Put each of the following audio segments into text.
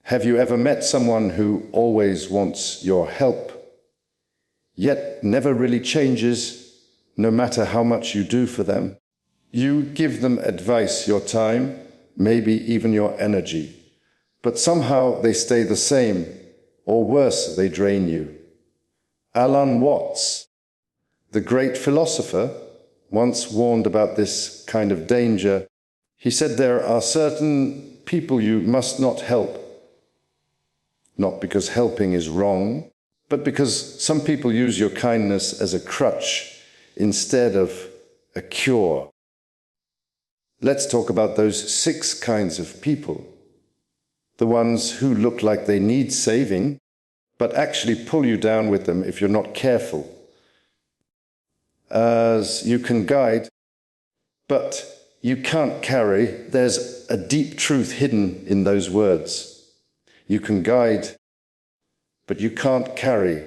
Have you ever met someone who always wants your help, yet never really changes, no matter how much you do for them? You give them advice, your time, maybe even your energy, but somehow they stay the same, or worse, they drain you. Alan Watts, the great philosopher, once warned about this kind of danger. He said there are certain people you must not help, not because helping is wrong, but because some people use your kindness as a crutch instead of a cure. Let's talk about those 6 kinds of people. The ones who look like they need saving, but actually pull you down with them if you're not careful. As you can guide, but you can't carry. There's a deep truth hidden in those words. You can guide, but you can't carry.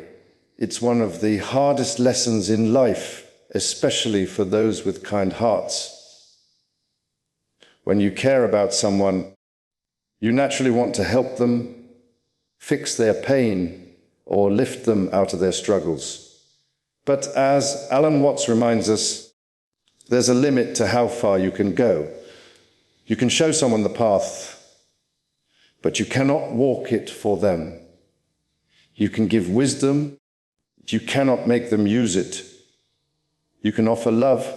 It's one of the hardest lessons in life, especially for those with kind hearts. When you care about someone, you naturally want to help them, fix their pain, or lift them out of their struggles. But as Alan Watts reminds us, there's a limit to how far you can go. You can show someone the path, but you cannot walk it for them. You can give wisdom, but you cannot make them use it. You can offer love,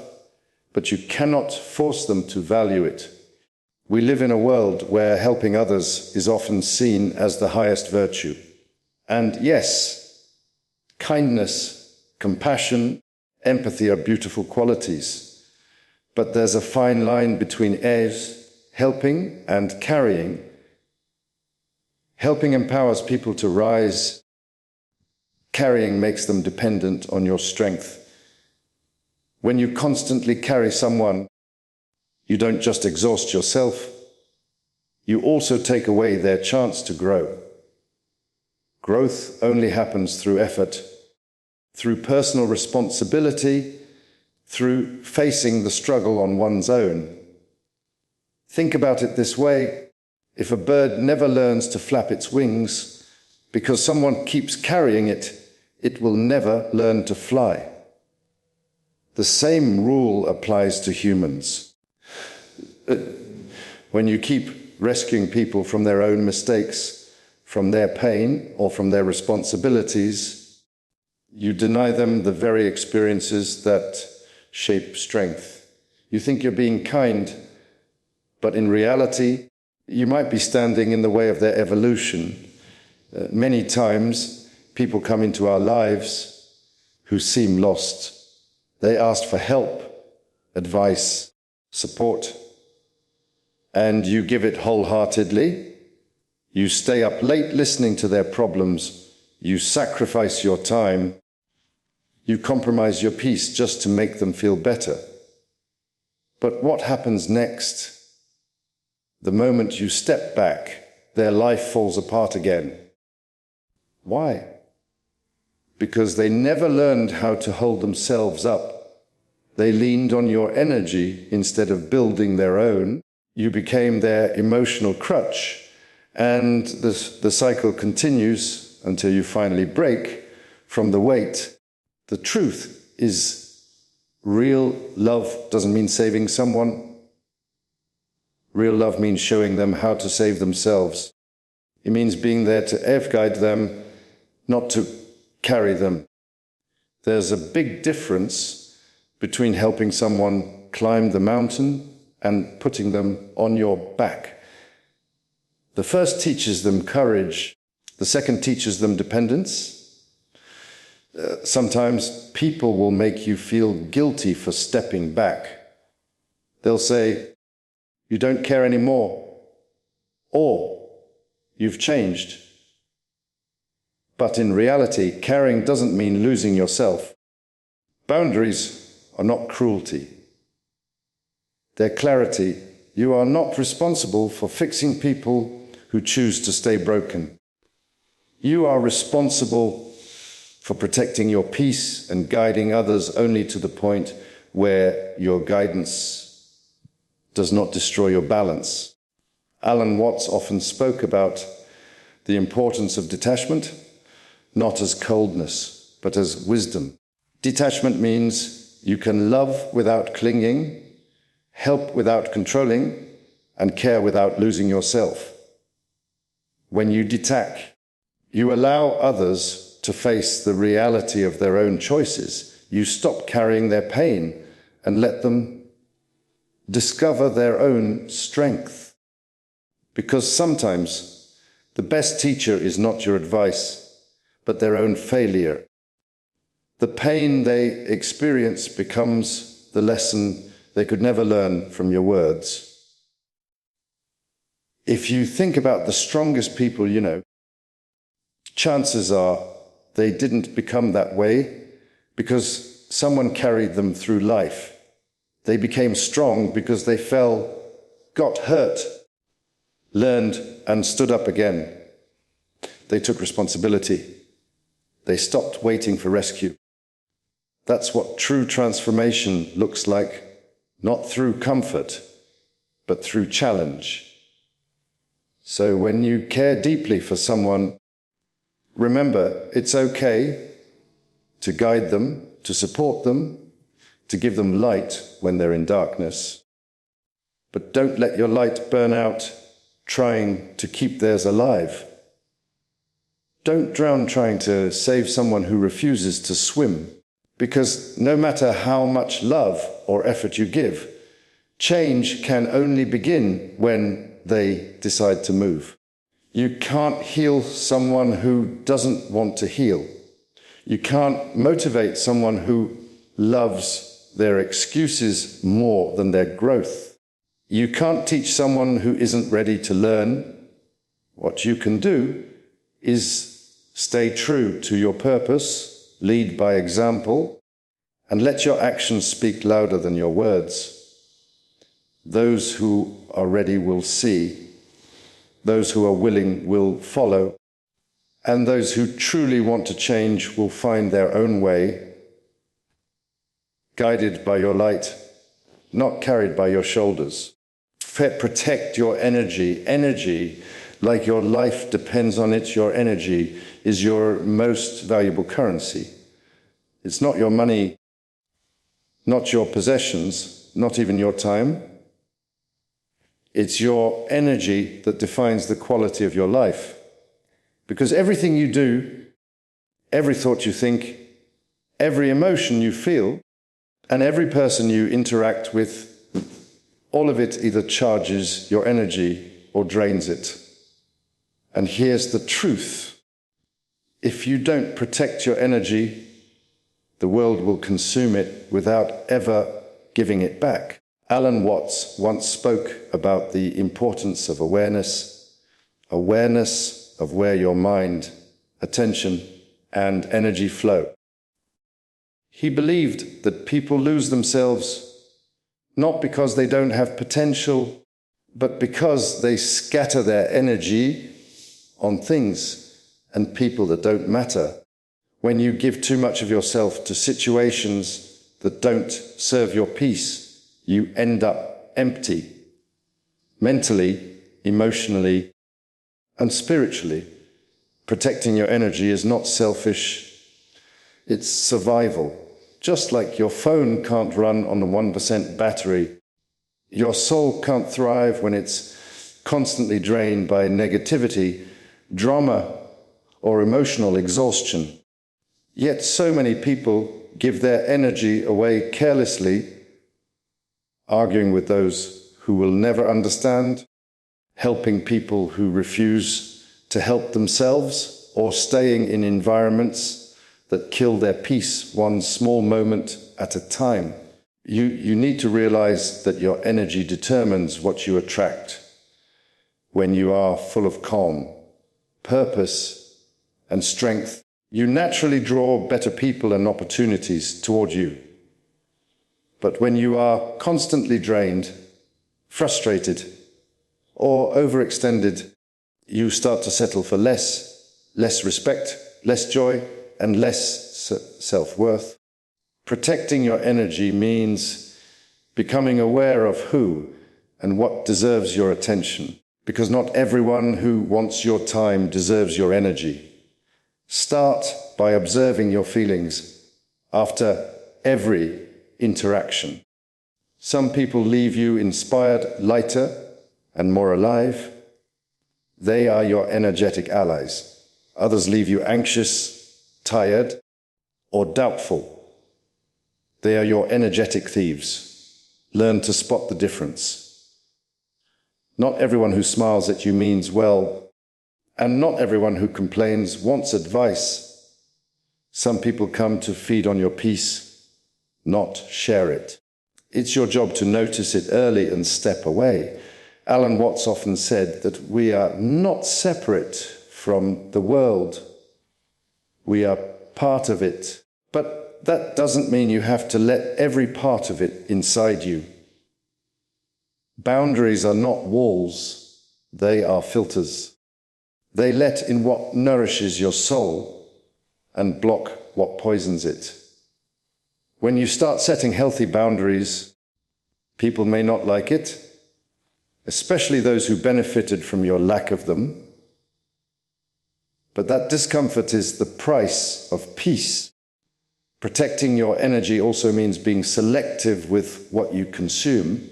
but you cannot force them to value it. We live in a world where helping others is often seen as the highest virtue. And yes, kindness, compassion, empathy are beautiful qualities. But there's a fine line between helping and carrying. Helping empowers people to rise. Carrying makes them dependent on your strength. When you constantly carry someone, you don't just exhaust yourself, you also take away their chance to grow. Growth only happens through effort, through personal responsibility, through facing the struggle on one's own. Think about it this way: if a bird never learns to flap its wings because someone keeps carrying it, it will never learn to fly. The same rule applies to humans. When you keep rescuing people from their own mistakes, from their pain, or from their responsibilities, you deny them the very experiences that shape strength. You think you're being kind, but in reality, you might be standing in the way of their evolution. Many times, people come into our lives who seem lost. They ask for help, advice, support, and you give it wholeheartedly. You stay up late listening to their problems. You sacrifice your time. You compromise your peace just to make them feel better. But what happens next? The moment you step back, their life falls apart again. Why? Because they never learned how to hold themselves up. They leaned on your energy instead of building their own. You became their emotional crutch, and the cycle continues until you finally break from the weight. The truth is, real love doesn't mean saving someone. Real love means showing them how to save themselves. It means being there to guide them, not to carry them. There's a big difference between helping someone climb the mountain and putting them on your back. The first teaches them courage. The second teaches them dependence. Sometimes people will make you feel guilty for stepping back. They'll say, "You don't care anymore," or "You've changed." But in reality, caring doesn't mean losing yourself. Boundaries are not cruelty. They're clarity. You are not responsible for fixing people who choose to stay broken. You are responsible for protecting your peace and guiding others only to the point where your guidance does not destroy your balance. Alan Watts often spoke about the importance of detachment, not as coldness, but as wisdom. Detachment means you can love without clinging, help without controlling, and care without losing yourself. When you detach, you allow others to face the reality of their own choices. You stop carrying their pain and let them discover their own strength. Because sometimes the best teacher is not your advice, but their own failure. The pain they experience becomes the lesson they could never learn from your words. If you think about the strongest people you know, chances are they didn't become that way because someone carried them through life. They became strong because they fell, got hurt, learned, and stood up again. They took responsibility. They stopped waiting for rescue. That's what true transformation looks like, not through comfort, but through challenge. So when you care deeply for someone, remember it's okay to guide them, to support them, to give them light when they're in darkness. But don't let your light burn out trying to keep theirs alive. Don't drown trying to save someone who refuses to swim, because no matter how much love or effort you give, change can only begin when they decide to move. You can't heal someone who doesn't want to heal. You can't motivate someone who loves their excuses more than their growth. You can't teach someone who isn't ready to learn. What you can do is stay true to your purpose, lead by example, and let your actions speak louder than your words. Those who are ready will see, those who are willing will follow, and those who truly want to change will find their own way, guided by your light, not carried by your shoulders. Protect your energy. Energy, like your life depends on it, your energy is your most valuable currency. It's not your money, not your possessions, not even your time. It's your energy that defines the quality of your life. Because everything you do, every thought you think, every emotion you feel, and every person you interact with, all of it either charges your energy or drains it. And here's the truth. If you don't protect your energy, the world will consume it without ever giving it back. Alan Watts once spoke about the importance of awareness of where your mind, attention, and energy flow. He believed that people lose themselves not because they don't have potential, but because they scatter their energy on things and people that don't matter. When you give too much of yourself to situations that don't serve your peace, you end up empty, mentally, emotionally, and spiritually. Protecting your energy is not selfish, it's survival. Just like your phone can't run on a 1% battery, your soul can't thrive when it's constantly drained by negativity, drama, or emotional exhaustion. Yet so many people give their energy away carelessly, arguing with those who will never understand, helping people who refuse to help themselves, or staying in environments that kill their peace one small moment at a time. You need to realize that your energy determines what you attract. When you are full of calm, purpose, and strength, you naturally draw better people and opportunities toward you. But when you are constantly drained, frustrated, or overextended, you start to settle for less respect, less joy, and less self-worth. Protecting your energy means becoming aware of who and what deserves your attention. because not everyone who wants your time deserves your energy. Start by observing your feelings after every interaction. Some people leave you inspired, lighter, and more alive. They are your energetic allies. Others leave you anxious, tired, or doubtful. They are your energetic thieves. Learn to spot the difference. Not everyone who smiles at you means well, and not everyone who complains wants advice. Some people come to feed on your peace, not share it. It's your job to notice it early and step away. Alan Watts often said that we are not separate from the world. We are part of it. But that doesn't mean you have to let every part of it inside you. Boundaries are not walls, they are filters. They let in what nourishes your soul and block what poisons it. When you start setting healthy boundaries, people may not like it, especially those who benefited from your lack of them. But that discomfort is the price of peace. Protecting your energy also means being selective with what you consume,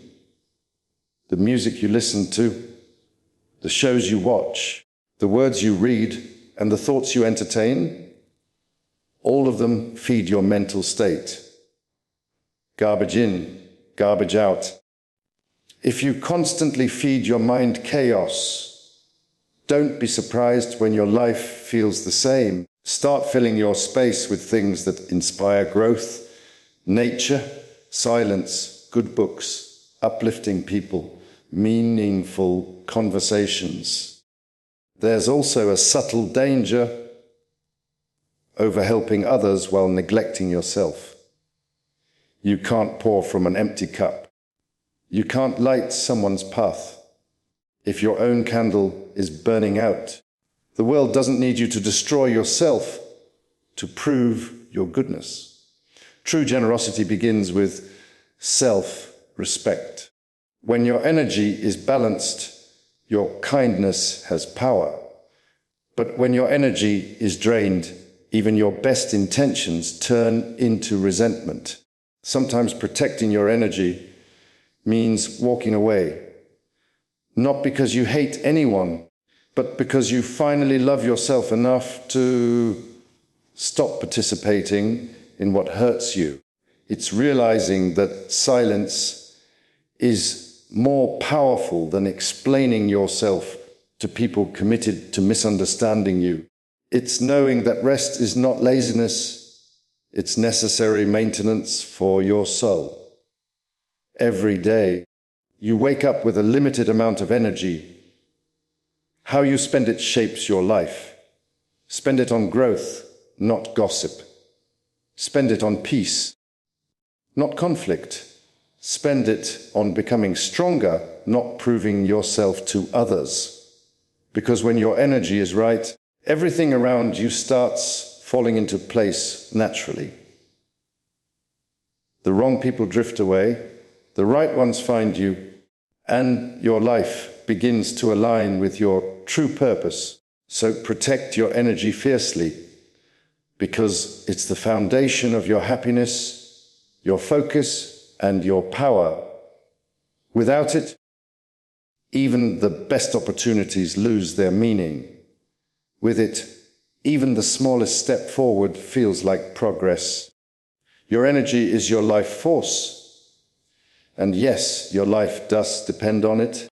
the music you listen to, the shows you watch, the words you read, and the thoughts you entertain. All of them feed your mental state. Garbage in, garbage out. If you constantly feed your mind chaos, don't be surprised when your life feels the same. Start filling your space with things that inspire growth, nature, silence, good books, uplifting people, meaningful conversations. There's also a subtle danger over helping others while neglecting yourself. You can't pour from an empty cup. You can't light someone's path if your own candle is burning out. The world doesn't need you to destroy yourself to prove your goodness. True generosity begins with self-respect. When your energy is balanced, your kindness has power. But when your energy is drained, even your best intentions turn into resentment. Sometimes protecting your energy means walking away, not because you hate anyone, but because you finally love yourself enough to stop participating in what hurts you. It's realizing that silence is more powerful than explaining yourself to people committed to misunderstanding you. It's knowing that rest is not laziness, it's necessary maintenance for your soul. Every day, you wake up with a limited amount of energy. How you spend it shapes your life. Spend it on growth, not gossip. Spend it on peace, not conflict. Spend it on becoming stronger, not proving yourself to others. Because when your energy is right, everything around you starts falling into place naturally. The wrong people drift away, the right ones find you, and your life begins to align with your true purpose. So protect your energy fiercely, because it's the foundation of your happiness, your focus, and your power. Without it, even the best opportunities lose their meaning. With it, even the smallest step forward feels like progress. Your energy is your life force. And yes, your life does depend on it.